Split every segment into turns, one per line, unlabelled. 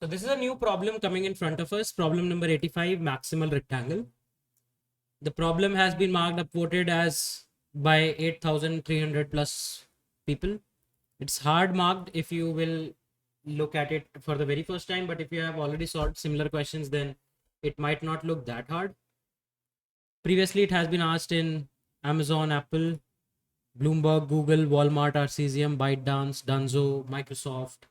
So this is a new problem coming in front of us. Problem number 85, maximal rectangle. The problem has been marked upvoted as by 8,300 plus people. It's hard marked if you will look at it for the very first time, but if you have already solved similar questions, then it might not look that hard. Previously, it has been asked in Amazon, Apple, Bloomberg, Google, Walmart, Arcesium, ByteDance, Dunzo, Microsoft,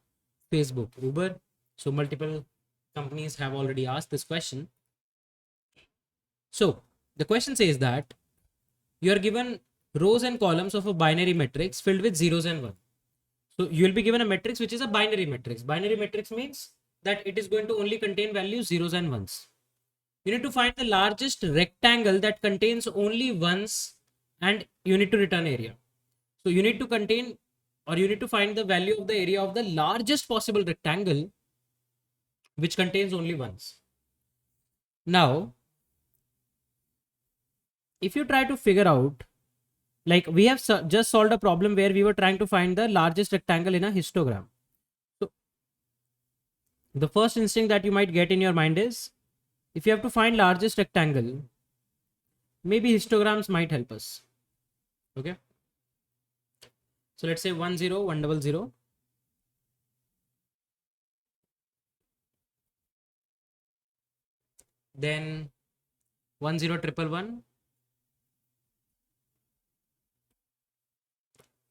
Facebook, Uber. So multiple companies have already asked this question. So the question says that you are given rows and columns of a binary matrix filled with zeros and ones. So you will be given a matrix which is a binary matrix. Binary matrix means that it is going to only contain values zeros and ones. You need to find the largest rectangle that contains only ones and you need to return area. So you need to contain or you need to find the value of the area of the largest possible rectangle which contains only ones. Now, if you try to figure out, like we have just solved a problem where we were trying to find the largest rectangle in a histogram. So the first instinct that you might get in your mind is, if you have to find largest rectangle, maybe histograms might help us. Okay. So let's say 1 0 1 0 0. Then 1 0 1 1.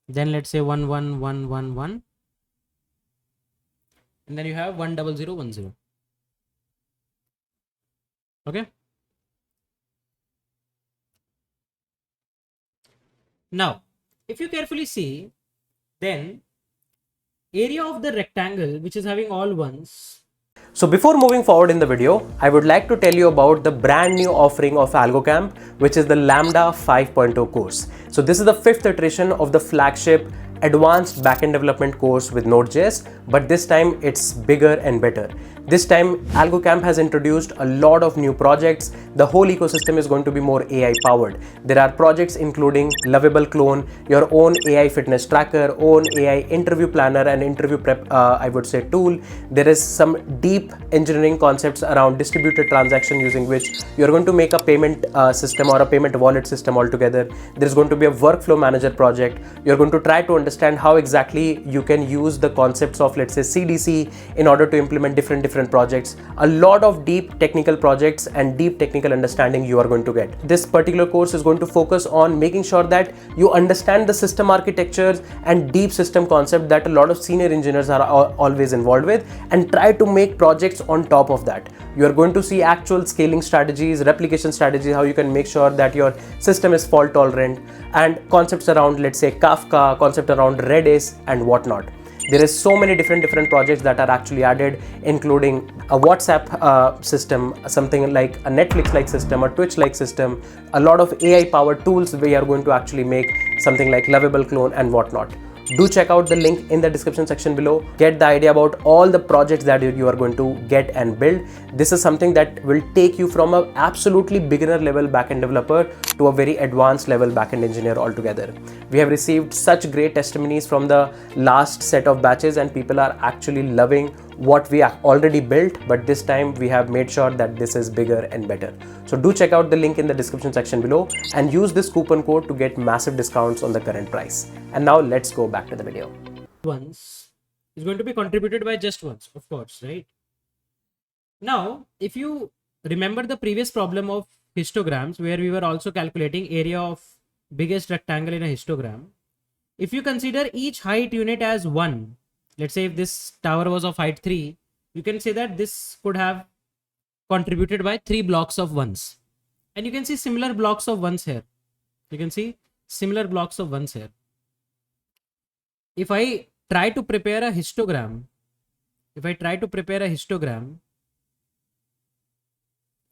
Then let's say 1 1 1 1 1. And then you have 1 0 0 1 0. Okay. Now, if you carefully see, then area of the rectangle which is having all ones.
So before moving forward in the video, I would like to tell you about the brand new offering of Algocamp, which is the Lambda 5.0 course. So this is the 5th iteration of the flagship advanced backend development course with Node.js, but this time it's bigger and better. This time Algocamp has introduced a lot of new projects. The whole ecosystem is going to be more AI powered. There are projects including Lovable Clone, your own AI fitness tracker, own AI interview planner and interview prep, I would say, tool. There is some deep engineering concepts around distributed transaction using which you're going to make a payment system or a payment wallet system altogether. There's going to be a workflow manager project. You're going to try to understand how exactly you can use the concepts of, let's say, CDC in order to implement different projects. A lot of deep technical projects and deep technical understanding you are going to get. This particular course is going to focus on making sure that you understand the system architectures and deep system concept that a lot of senior engineers are always involved with, and try to make projects on top of that. You are going to see actual scaling strategies, replication strategies, how you can make sure that your system is fault tolerant, and concepts around, let's say, Kafka, concept around Redis and whatnot. There is so many different projects that are actually added, including a WhatsApp system, something like a Netflix-like system, a Twitch-like system, a lot of AI-powered tools. We are going to actually make something like Lovable Clone and whatnot. Do check out the link in the description section below. Get the idea about all the projects that you are going to get and build. This is something that will take you from an absolutely beginner level backend developer to a very advanced level backend engineer altogether. We have received such great testimonies from the last set of batches, and people are actually loving what we have already built, but this time we have made sure that this is bigger and better. So do check out the link in the description section below and use this coupon code to get massive discounts on the current price. And now let's go back to the video.
Ones is going to be contributed by just ones, of course, right? Now, if you remember the previous problem of histograms, where we were also calculating area of biggest rectangle in a histogram, if you consider each height unit as 1, let's say if this tower was of height 3, you can say that this could have contributed by 3 blocks of ones. And you can see similar blocks of ones here. You can see similar blocks of ones here. If I try to prepare a histogram,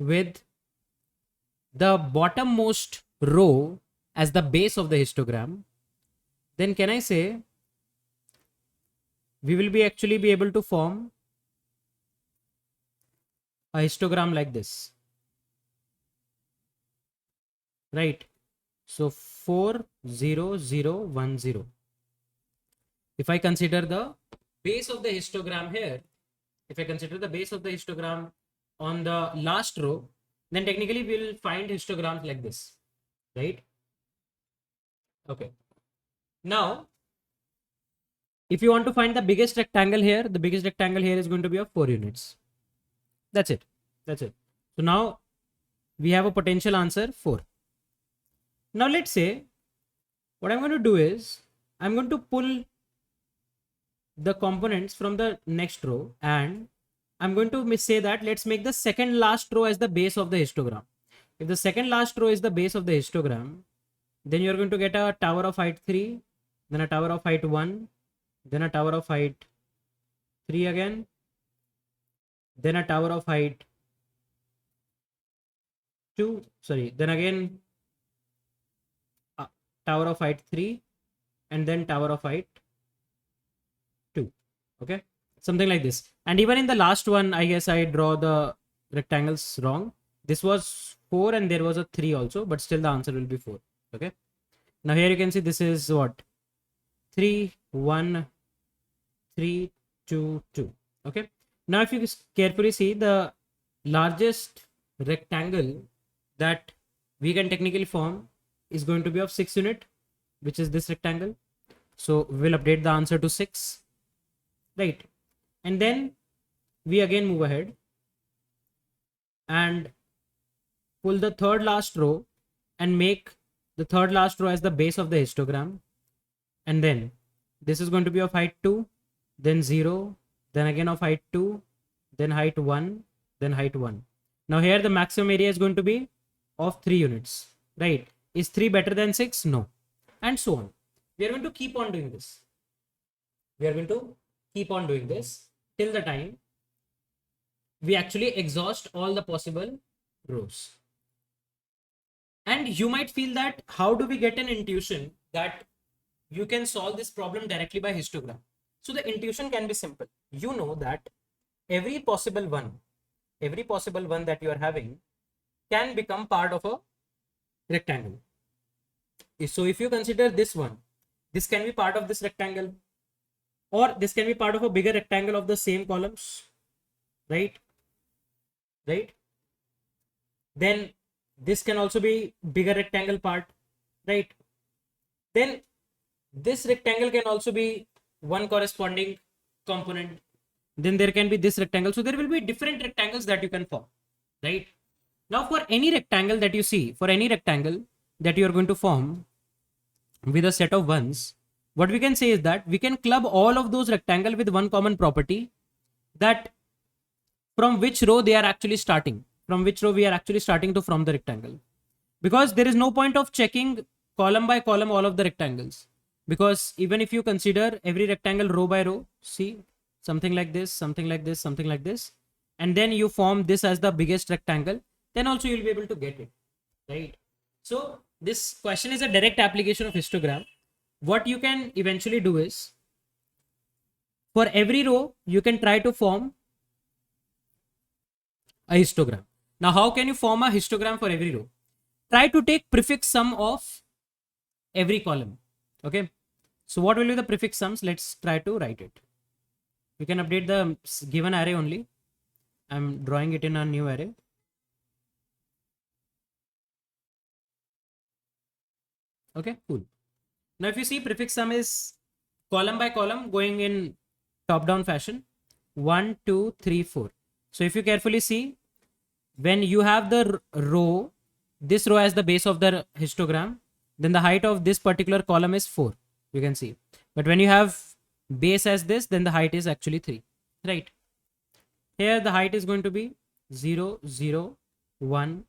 with the bottommost row as the base of the histogram, then can I say we will actually be able to form a histogram like this, right? So 4 0 0 1 0. If I consider the base of the histogram here, if I consider the base of the histogram on the last row, then technically we'll find histograms like this, right? Okay. Now, if you want to find the biggest rectangle here, the biggest rectangle here is going to be of 4 units. That's it. That's it. So now we have a potential answer 4. Now let's say what I'm going to do is I'm going to pull the components from the next row, and I'm going to say that let's make the second last row as the base of the histogram. If the second last row is the base of the histogram, then you're going to get a tower of height 3, then a tower of height 1, then a tower of height 3 again, then a tower of height 2, sorry, then again tower of height 3, and then tower of height 2. Okay, something like this. And even in the last one, I guess I draw the rectangles wrong. This was 4 and there was a 3 also, but still the answer will be 4. Okay, now here you can see this is what, 3 1 3 2 2. Okay, now if you carefully see, the largest rectangle that we can technically form is going to be of 6 unit, which is this rectangle. So we'll update the answer to 6, right? And then we again move ahead and pull the third last row and make the third last row as the base of the histogram. And then this is going to be of height 2, then 0, then again of height 2, then height 1, then height 1. Now here the maximum area is going to be of 3 units, right? Is 3 better than 6? No. And so on. We are going to keep on doing this. We are going to keep on doing this till the time we actually exhaust all the possible rows. And you might feel that how do we get an intuition that you can solve this problem directly by histogram? So the intuition can be simple. You know that every possible one that you are having can become part of a rectangle. So if you consider this one, this can be part of this rectangle, or this can be part of a bigger rectangle of the same columns, right? Then this can also be bigger rectangle part, right? Then this rectangle can also be one corresponding component. Then there can be this rectangle. So there will be different rectangles that you can form, right? Now for any rectangle that you see, for any rectangle that you are going to form with a set of ones, what we can say is that we can club all of those rectangles with one common property, that from which row they are actually starting, from which row we are actually starting to form the rectangle. Because there is no point of checking column by column all of the rectangles. Because even if you consider every rectangle row by row, see something like this, something like this, something like this, and then you form this as the biggest rectangle, then also you'll be able to get it, right? So this question is a direct application of histogram. What you can eventually do is, for every row, you can try to form a histogram. Now, how can you form a histogram for every row? Try to take prefix sum of every column. Okay. So what will be the prefix sums? Let's try to write it. You can update the given array only. I'm drawing it in a new array. Okay, cool. Now, if you see, prefix sum is column by column going in top down fashion. 1, 2, 3, 4. So if you carefully see, when you have the row, this row as the base of the histogram, then the height of this particular column is 4. You can see. But when you have base as this, then the height is actually 3. Right? Here the height is going to be 0, 0, 1,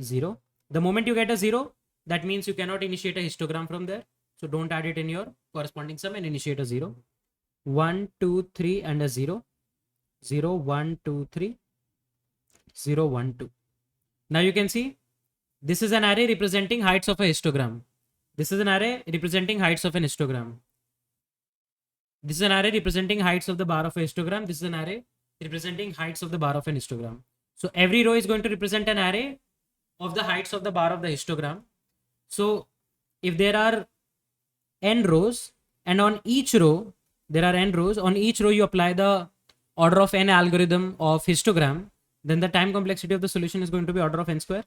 0. The moment you get a 0, that means you cannot initiate a histogram from there. So don't add it in your corresponding sum and initiate a 0. 1, 2, 3 and a 0. 0, 1, 2, 3. 0, 1, 2. Now you can see this is an array representing heights of a histogram. This is an array representing heights of an histogram. This is an array representing heights of the bar of a histogram. This is an array representing heights of the bar of an histogram. So every row is going to represent an array of the heights of the bar of the histogram. So if there are n rows, and on each row there are n rows, on each row you apply the order of n algorithm of histogram, then the time complexity of the solution is going to be order of n square,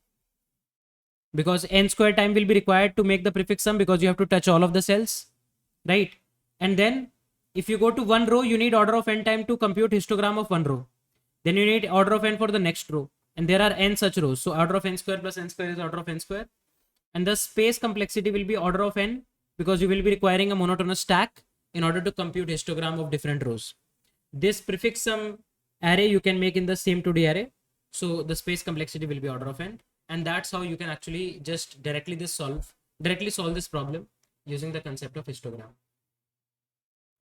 because n square time will be required to make the prefix sum, because you have to touch all of the cells, right? And then if you go to one row, you need order of n time to compute histogram of one row. Then you need order of n for the next row, and there are n such rows. So order of n square plus n square is order of n square, and the space complexity will be order of n, because you will be requiring a monotonous stack in order to compute histogram of different rows. This prefix sum array you can make in the same 2D array. So the space complexity will be order of n, and that's how you can actually just directly solve this problem using the concept of histogram.